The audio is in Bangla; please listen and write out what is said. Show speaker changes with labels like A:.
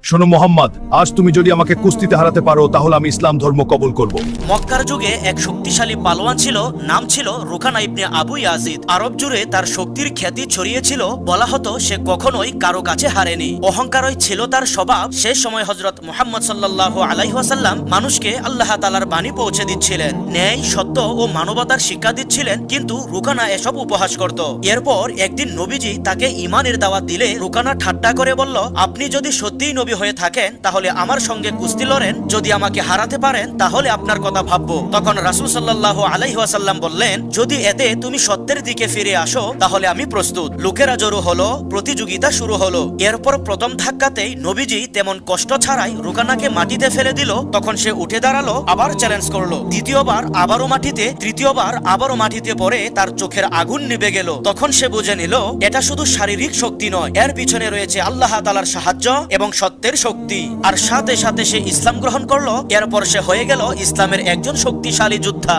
A: শোনো মোহাম্মদ, আজ তুমি যদি আমাকে কুস্তিতে হারাতে পারো তাহলে আমি ইসলাম ধর্ম কবুল করব।
B: মক্কার যুগে এক শক্তিশালী পালোয়ান ছিল, নাম ছিল রুকানা ইবনে আবু ইয়াজিদ। আরব জুড়ে তার শক্তির খ্যাতি ছড়িয়েছিল, বলা হতো সে কখনোই কারো কাছে হারেনি। অহংকারই ছিল তার স্বভাব। সে সময় হযরত মুহাম্মদ সাল্লাল্লাহু আলাইহি ওয়াসাল্লাম মানুষকে আল্লাহ তাআলার বাণী পৌঁছে দিচ্ছিলেন, ন্যায়, সত্য ও মানবতার শিক্ষা দিচ্ছিলেন, কিন্তু রুকানা এসব উপহাস করত। এরপর একদিন নবীজি তাকে ঈমানের দাওয়াত দিলে রুকানা ঠাট্টা করে বলল, আপনি যদি সত্যিই নবী হয়ে থাকেন তাহলে আমার সঙ্গে কুস্তি লড়েন, যদি আমাকে হারাতে পারেন তাহলে আপনার কথা ভাববো। তখন রাসূল সাল্লাল্লাহু আলাইহি ওয়াসাল্লাম বললেন, যদি এতে তুমি সত্যের দিকে ফিরে আসো তাহলে আমি প্রস্তুত। লোকেরা জড়ো হলো, প্রতিযোগিতা শুরু হলো। এরপর প্রথম ধাক্কাতেই নবীজি তেমন কষ্ট ছাড়াই রুকানাকে মাটিতে ফেলে দিল। তখন সে উঠে দাঁড়ালো, আবার চ্যালেঞ্জ করলো। দ্বিতীয়বার আবারও মাটিতে, তৃতীয়বার আবারও মাটিতে পড়ে তার চোখের আগুন নিভে গেল। তখন সে বুঝে নিল এটা শুধু শারীরিক শক্তি নয়, এর পিছনে রয়েছে আল্লাহ তাআলার সাহায্য এবং সত্যের শক্তি। আর সাথে সাথে সে ইসলাম গ্রহণ করলো। এরপর সে হয়ে গেল ইসলামের একজন শক্তিশালী যোদ্ধা।